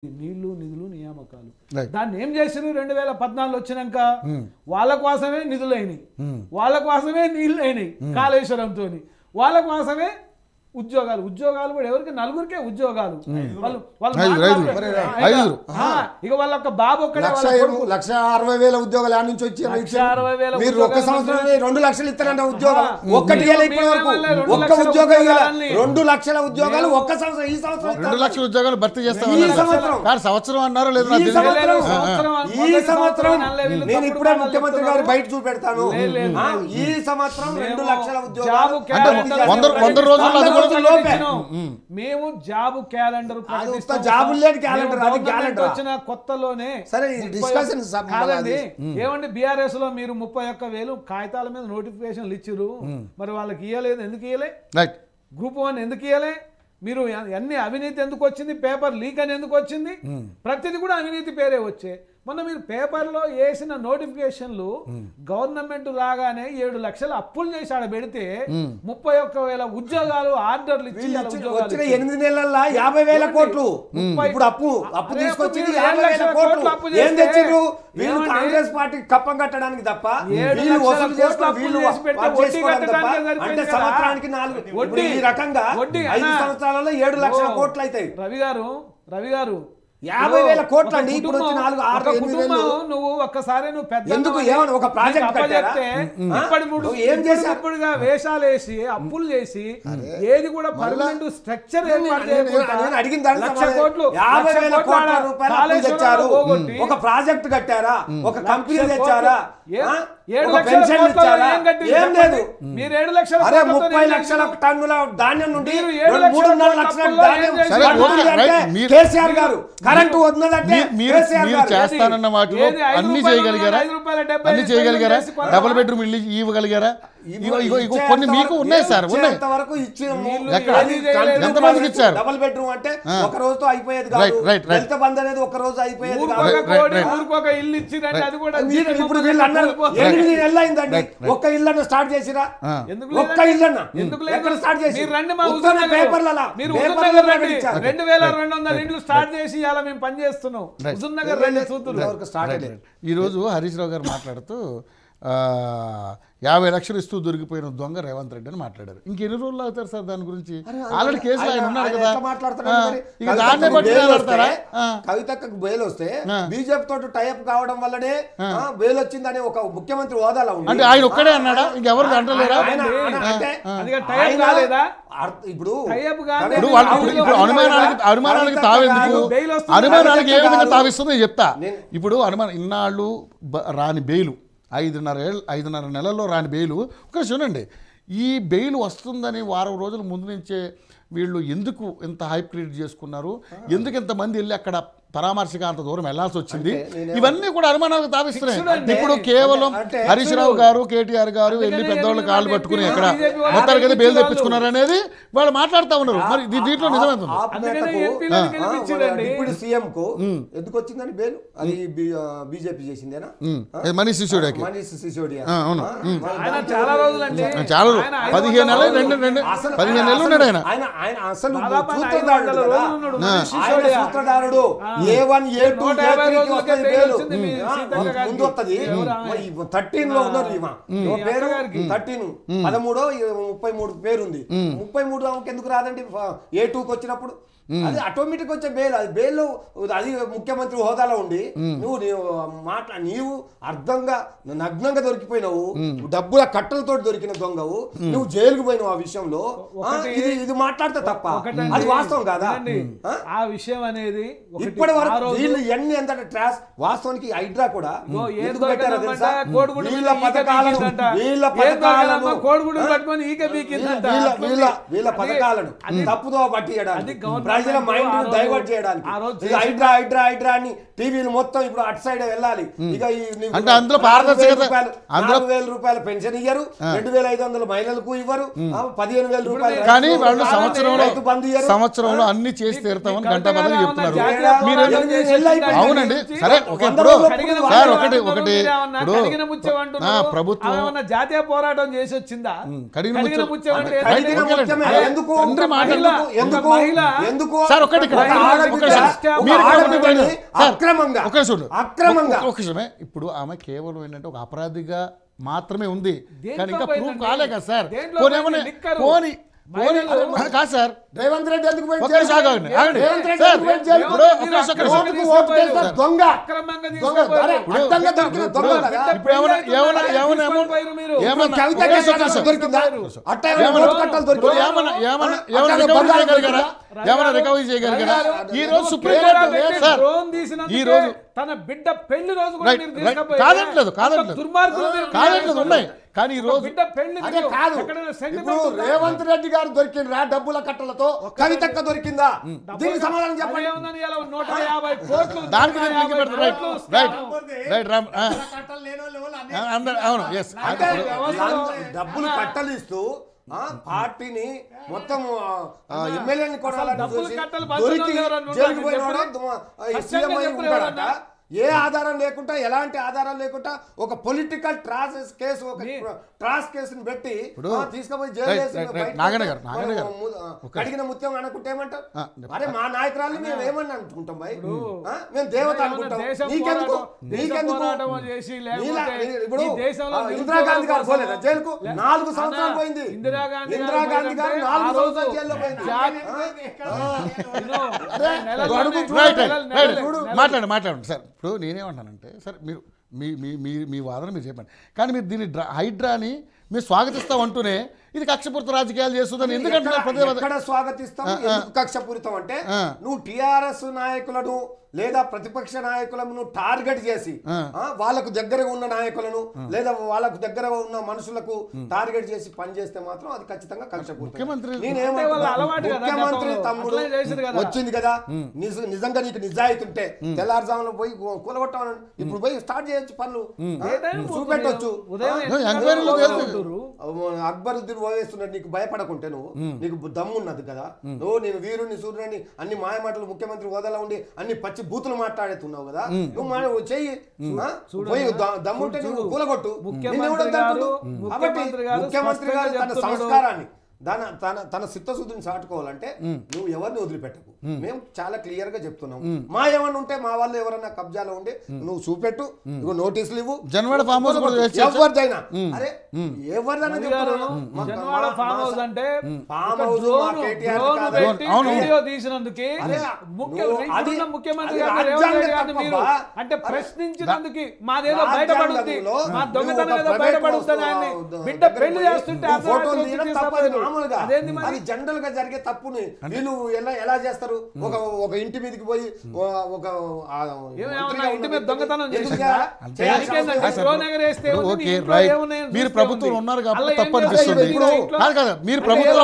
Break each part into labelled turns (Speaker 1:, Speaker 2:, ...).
Speaker 1: నీళ్లు నిధులు నియామకాలు దాన్ని ఏం చేసిరు 2014 వచ్చినాక వాళ్ళ కోసమే నిధులైనవి వాళ్ళ కోసమే నీళ్ళు అయినాయి కాళేశ్వరంతో వాళ్ళ కోసమే ఉద్యోగాలు కూడా ఎవరికి నలుగురికే ఉద్యోగాలు ఇక వాళ్ళ బాబు
Speaker 2: 1,60,000 ఉద్యోగాలు ఆ నుంచి వచ్చి మీరు ఒక సంవత్సరం 2 లక్షలు ఇస్తారంట ఉద్యోగం ఒక్కటి ఇప్పటి వరకు ఒక్క ఉద్యోగం 2 లక్షల ఉద్యోగాలు ఒక్క సంవత్సరం ఈ సంవత్సరం
Speaker 3: 2 లక్షల ఉద్యోగాలు భర్తీ చేస్తాం సంవత్సరం అన్నారో లేదు
Speaker 2: ఈ సంవత్సరం నేను ఇప్పుడే ముఖ్యమంత్రి గారు బయట చూపెడతాను ఈ సంవత్సరం 2 లక్షల ఉద్యోగాలు
Speaker 3: 100 రోజుల్లో
Speaker 1: మేము జాబ్ క్యాలెండర్ వచ్చిన కొత్తలోనే కాదండి ఏమండి బిఆర్ఎస్ లో మీరు 31,000 కాగితాల మీద నోటిఫికేషన్లు ఇచ్చిరు మరి వాళ్ళకి ఇయ్యలేదు ఎందుకు ఇయ్యలే గ్రూప్ 1 ఎందుకు ఇయ్యలే మీరు అన్ని అవినీతి ఎందుకు వచ్చింది పేపర్ లీక్ అని ఎందుకు వచ్చింది ప్రతిదీ కూడా అవినీతి పేరే వచ్చే మొన్న మీరు పేపర్లో వేసిన నోటిఫికేషన్లు గవర్నమెంట్ రాగానే 7 లక్షల అప్పులు చేసి ఆడ పెడితే 31,000 ఉద్యోగాలు ఆర్డర్లు ఇచ్చి
Speaker 2: 8 నెలల్లో 50,000 కోట్లు ఇప్పుడు అప్పు తీసుకొచ్చి 50,000 కోట్లు ఏం తెచ్చిర్రు వీళ్ళు కాంగ్రెస్ పార్టీ కప్పం కట్టడానికి తప్ప వీళ్ళు వసూలు చేసుకోవడం వీళ్ళు అంటే సంవత్సరానికి 4 ఈ రకంగా 5 సంవత్సరాలలో 7 లక్షల కోట్లు అవుతాయి
Speaker 1: రవి గారు
Speaker 2: 50,000 కోట్లు అండి ఇప్పుడు
Speaker 1: నువ్వు ఒక్కసారి నువ్వు పెద్ద
Speaker 2: ఎందుకు ఏమన్నా ఒక ప్రాజెక్ట్
Speaker 1: ఏం చేసినప్పుడుగా వేషాలు వేసి అప్పులు చేసి ఏది కూడా పర్మనెంట్ స్ట్రక్చర్
Speaker 2: అడిగిన దానికి 50,000 కోట్ల రూపాయలు తెచ్చారు ఒక ప్రాజెక్ట్ కట్టారా ఒక కంపెనీ తెచ్చారా
Speaker 1: 7 లక్షల
Speaker 2: ఏం లేదు
Speaker 1: మీరు 7 లక్షల
Speaker 2: 30 లక్షల టన్నుల ధాన్యం నుండి 3.5 లక్షల ధాన్యం కేసీఆర్ గారు కరెంటు వద్దదంటే
Speaker 3: మీరు చేస్తానన్న వాటిలో అన్ని చేయగలిగారా డబుల్ బెడ్రూమ్ ఇల్లు ఇవ్వగలిగారా కొన్ని మీకు ఉన్నాయి సార్ ఎంతమందికి ఇచ్చారు
Speaker 2: డబుల్ బెడ్రూమ్ అంటే ఒక రోజుతో అయిపోయేది కాదు దళిత బంధు అనేది ఒక రోజు అయిపోయేది ఇప్పుడు వీళ్ళు అన్నారు 8 నెలలు అయిందండి ఒక్క ఇల్లు స్టార్ట్ చేసిరా ఒక్క ఇల్లు ఎక్కడ స్టార్ట్ చేసి పేపర్లలో
Speaker 1: 2,200 ఇండ్లు స్టార్ట్ చేసి ఇలా మేము పని చేస్తున్నాం
Speaker 3: ఈ రోజు హరీష్ రావు గారు మాట్లాడుతూ 50 లక్షలు ఇస్తూ దొరికిపోయిన దొంగ రేవంత్ రెడ్డి అని మాట్లాడారు ఇంకెన్ని రోజులు అవుతారు సార్ దాని గురించి ఆల్రెడీ కేసులు ఆయన ఉన్నారు కదా ఇక దాన్నే బట్టి
Speaker 2: కవితకు బెయిల్ వస్తే బీజేపీ తోటి టైప్ కావడం వల్లనే బెయిల్ వచ్చిందని ఒక ముఖ్యమంత్రి హోదాలో ఉంది
Speaker 3: అంటే ఆయన ఒక్కడే అన్నాడా ఇంకెవరు అంటలేరా
Speaker 2: ఇప్పుడు
Speaker 3: అనుమానానికి తావెందుకు అనుమానానికి ఏ విధంగా తావిస్తుందో చెప్తా ఇప్పుడు అనుమానం ఇన్నాళ్ళు రాని బెయిలు 5.5 నెలల్లో రాని బెయిలు ఒక చూడండి ఈ బెయిల్ వస్తుందని వారం రోజుల ముందు నుంచే వీళ్ళు ఎందుకు ఇంత హైప్ క్రియేట్ చేసుకున్నారు ఎందుకు ఇంతమంది వెళ్ళి అక్కడ పరామర్శగా అంత దూరం వెళ్లాల్సి వచ్చింది ఇవన్నీ కూడా అనుమానాలకు తావిస్తున్నాయి ఇప్పుడు కేవలం హరీష్ రావు గారు కేటీఆర్ గారు వెళ్ళి పెద్దవాళ్ళు కాళ్ళు పట్టుకుని ఎక్కడ మొత్తానికి అయితే బెయిల్ తెప్పించుకున్నారు అనేది వాళ్ళు మాట్లాడుతూ ఉన్నారు మరి దీంట్లో నిజమవుతుంది
Speaker 2: ఇప్పుడు సీఎం కు ఎందుకు వచ్చిందని బెయిల్ అది బీజేపీ చేసిందేనా
Speaker 3: మనీష్ సిసోడియా అవును
Speaker 1: చాలా రోజులు
Speaker 3: 15 నెలలు ఉన్నాడు
Speaker 2: ఆయన అసలు సూత్రధారుడు A1 A2 A3 ముందు వస్తుంది 13 లో ఉన్నారు పేరు 13 33 పేరు ఉంది 33 ఎందుకు రాదండి A2కి వచ్చినప్పుడు అది ఆటోమేటిక్ వచ్చే బెయిల్ అది బెయిల్ అది ముఖ్యమంత్రి హోదాలో ఉండి నీవు అర్థంగా నగ్నంగా దొరికిపోయినావు డబ్బుల కట్టలతో దొరికిన దొంగవు నువ్వు జైలుకు పోయినావు ఆ విషయంలో ఇది మాట్లాడితే తప్ప అది వాస్తవం కాదా
Speaker 1: ఆ విషయం అనేది
Speaker 2: ఇప్పటి వరకు వీళ్ళు ఎన్ని ఎంత ట్రాస్ వాస్తవానికి హైడ్రా కూడా వీళ్ళ పథకాలను తప్పుదో పట్టియడానికి ప్రజల మైండ్ డైవర్ట్ చేయడానికి హైడ్రా అని టీవీలు మొత్తం ఇప్పుడు అటు సైడ్ వెళ్ళాలి ఇక
Speaker 3: అంటే అందులో పారదర్శకత
Speaker 2: 4,000 రూపాయల పెన్షన్ ఇయ్యరు 2,500 మహిళలకు ఇవ్వరు 15,000 రూపాయలు
Speaker 3: కానీ వాళ్ళు సంవత్సరంలో అన్ని చేసి తీరుతామని గంటబద్ధంగా చెప్తున్నారు అవునండి సరే సార్ ఒకటి
Speaker 1: ప్రభుత్వం జాతీయ పోరాటం చేసి వచ్చిందా
Speaker 2: ఎందుకు ఎందుకు
Speaker 3: సార్ ఒక్కటి ఒక్కమే ఇప్పుడు ఆమె కేవలం ఏంటంటే ఒక అపరాధిగా మాత్రమే ఉంది కానీ ఇంకా ప్రూఫ్ కాలే కదా సార్ పోనీ కాదు సార్
Speaker 2: రేవంత్ రెడ్డి ఎందుకు
Speaker 3: ఏమైనా రికవరీ చేయగలిగారా ఈ రోజు సుప్రీంకోర్టు ఈ రోజు
Speaker 1: తన బిడ్డ పెళ్లి రోజు
Speaker 3: కాదట్లేదు కాదట్లేదు ఉన్నాయి కానీ ఈ రోజు
Speaker 2: కాదు ఇప్పుడు రేవంత్ రెడ్డి గారు దొరికిండ్రా డబ్బుల కట్టలతో కవితక్క దొరికిందా దీనికి సమాధానం చెప్పండి. డబ్బులు కట్టలు ఇస్తూ పార్టీని మొత్తం ఎమ్మెల్యేని కొనాలని దొరికి జైలుకి పోయిన సీఎం అయి ఉంటాడట. ఏ ఆధారం లేకుండా ఎలాంటి ఆధారం లేకుండా ఒక పొలిటికల్ ట్రాస్ కేసు ఒక ట్రాస్ కేసుని పెట్టి తీసుకుపోయి అడిగిన ముత్యం అనుకుంటే ఏమంటారు? అరే మా నాయకురాలు మేము ఏమని అనుకుంటాం భయ్, మేము దేవత అనుకుంటాం. నీకెందుకు ఇప్పుడు ఇందిరాగాంధీ గారు పోలేదా జైలుకు? 4 సంవత్సరాలు పోయింది ఇందిరాగాంధీ గారు 4 సంవత్సరాలు జైల్లో పోయింది.
Speaker 3: మాట్లాడండి సార్. ఇప్పుడు నేనేమంటానంటే సార్ మీరు మీ వాదన మీరు చెప్పండి కానీ మీరు దీన్ని హైడ్రాని మీరు స్వాగతిస్తాం అంటూనే ఇది కక్షపూరిత రాజకీయాలు చేస్తుందని
Speaker 2: ఎందుకంటే స్వాగతిస్తాం? ఎందుకు కక్షపూరితం అంటే నువ్వు టిఆర్ఎస్ నాయకులను లేదా ప్రతిపక్ష నాయకులను టార్గెట్ చేసి వాళ్ళకు దగ్గరగా ఉన్న నాయకులను లేదా వాళ్ళకు దగ్గర ఉన్న మనుషులకు టార్గెట్ చేసి పనిచేస్తే మాత్రం అది ఖచ్చితంగా కక్షపూరితం. ముఖ్యమంత్రి తమ్ముడు వచ్చింది కదా, నిజంగా నీకు నిజాయితీ ఉంటే తెల్లారుజామున పోయి కూలగొట్టామని ఇప్పుడు పోయి స్టార్ట్ చేయొచ్చు పనులు, చూపెట్టొచ్చు. అక్బరుద్దీన్ ఓవేస్తున్నాడు, నీకు భయపడకుంటే నువ్వు నీకు దమ్మున్నది కదా, నువ్వు నేను వీరుని సూర్యుని అన్ని మాయమాటలు ముఖ్యమంత్రి హోదాలో ఉండి అన్ని పచ్చి బూతులు మాట్లాడుతున్నావు కదా, నువ్వు చెయ్యి పోయి దమ్ముంటే నువ్వు కూలగొట్టు. కాబట్టి ముఖ్యమంత్రి గారు తన సంస్కారాన్ని తన చిత్తశుద్ధిని చాటుకోవాలంటే నువ్వు ఎవరిని వదిలిపెట్టకు. మేము చాలా క్లియర్ గా చెప్తున్నాం. మా ఏమన్నా ఉంటే మా వాళ్ళు ఎవరన్నా కబ్జాలో ఉండి నువ్వు చూపెట్టు, నువ్వు నోటీసులు ఇవ్వు. ఎవరిదైనా అరే ఎవరిదైనా
Speaker 1: అంటే ప్రశ్నించినందుకు మాదేదో బయటపడుతుంది, మా దొంగతనం ఏదో బయటపడుతుంది, బిడ్డ పెళ్లి చేస్తుంటే
Speaker 2: అది జనరల్ గా జరిగే తప్పుని వీళ్ళు ఎలా చేస్తారు? ఒక ఇంటి మీదకి పోయి ఒక
Speaker 3: ఇంటి మీద దొంగతనం మీరు ప్రభుత్వం ఉన్నారు కాబట్టి తప్పు అనిపిస్తుంది. మీరు ప్రభుత్వం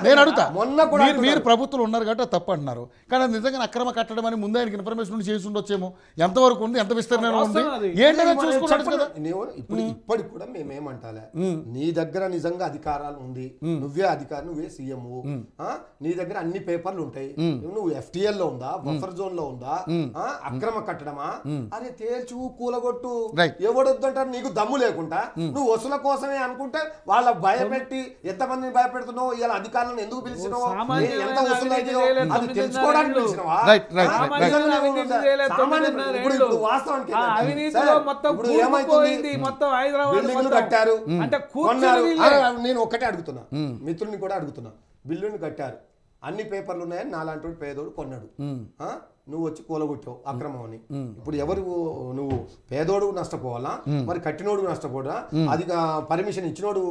Speaker 3: నేను అడుగుతా మీరు ప్రభుత్వం ఉన్నారు కాబట్టి తప్పు అంటున్నారు కానీ నిజంగా అక్రమ కట్టడం అని ముందే ఆయనకి ఇన్ఫర్మేషన్ చేసి ఉండొచ్చేమో. ఎంతవరకు ఉంది, ఎంత విస్తరణ ఉంది ఏంటనే చూసుకుంటారు కదా.
Speaker 2: ఇప్పటికి కూడా మేమేమంటాలే, నీ దగ్గర నిజంగా అధికారాలు ఉంది, నువ్వే అధికారి, నువ్వే సీఎం, నీ దగ్గర అన్ని పేపర్లు ఉంటాయి, నువ్వు FTL లో ఉందా, బఫర్ జోన్ లో ఉందా, అక్రమ కట్టడమా, అరే తేల్చు కూలగొట్టు. ఎవడొద్దంటారు? నీకు దమ్ము లేకుండా నువ్వు వసూల కోసమే అనుకుంటే వాళ్ళ భయపెట్టి ఎంతమందిని భయపెడుతున్నావు, ఇలా అధికారులను ఎందుకు పిలిచినావు, ఎంత వసూలు అయితే అది తెలుసుకోవడానికి పిలిచినవా? ఇప్పుడు వాస్తవానికి ఇప్పుడు ఏమైతుంది, బిల్డింగ్లు కట్టారు, నేను ఒక్కటే అడుగుతున్నా, మిత్రుని కూడా అడుగుతున్నా, బిల్లుని కట్టారు, అన్ని పేపర్లు ఉన్నాయని నాలాంటి పేదోడు కొన్నాడు, నువ్వు వచ్చి కూలగొట్టావు అక్రమం అని. ఇప్పుడు ఎవరు నువ్వు పేదోడు నష్టపోవాలా, మరి కట్టినోడు నష్టపోడా? అది పర్మిషన్ ఇచ్చినోడు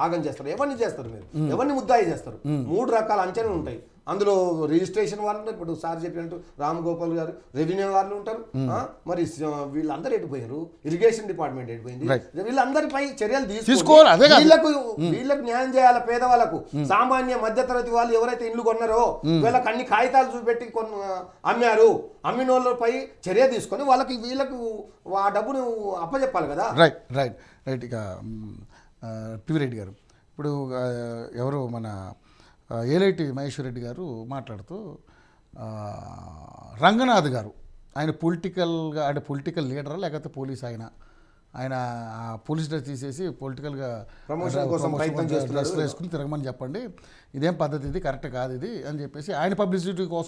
Speaker 2: ఆగం చేస్తారు. ఎవరిని చేస్తారు? మీరు ఎవరిని ముద్దాయి చేస్తారు? 3 రకాల అంచనాలు ఉంటాయి. అందులో రిజిస్ట్రేషన్ వాళ్ళు ఉంటారు, ఇప్పుడు సార్ చెప్పినట్టు రామ్ గోపాల్ గారు, రెవెన్యూ వాళ్ళు ఉంటారు, మరి వీళ్ళందరూ ఎడిపోయారు, ఇరిగేషన్ డిపార్ట్మెంట్ ఎడిపోయింది. వీళ్ళందరిపై చర్యలు తీసుకోవాలి, వీళ్ళకు న్యాయం చేయాలి. పేదవాళ్ళకు, సామాన్య మధ్యతరగతి వాళ్ళు ఎవరైతే ఇల్లు కొన్నారో వీళ్ళకి అన్ని కాగితాలు చూపెట్టి అమ్మారు, అమ్మిన వాళ్ళపై చర్య తీసుకొని వాళ్ళకి వీళ్ళకు ఆ డబ్బును అప్పచెప్పాలి కదా.
Speaker 3: రైట్ ఇక పివి రెడ్డి గారు, ఇప్పుడు ఎవరు మన ఏలేటి మహేశ్వర్ రెడ్డి గారు మాట్లాడుతూ రంగనాథ్ గారు ఆయన పొలిటికల్గా అంటే పొలిటికల్ లీడరా లేకపోతే పోలీస్ ఆయన పోలీస్ డ్రెస్ తీసేసి పొలిటికల్గా
Speaker 2: ప్రమోషన్ కోసం ప్రయత్నం చేస్తున్నాడు.
Speaker 3: డ్రెస్ వేసుకుని తిరగమని చెప్పండి, ఇదేం పద్ధతి, ఇది కరెక్ట్ కాదు ఇది అని చెప్పేసి ఆయన పబ్లిసిటీ కోసం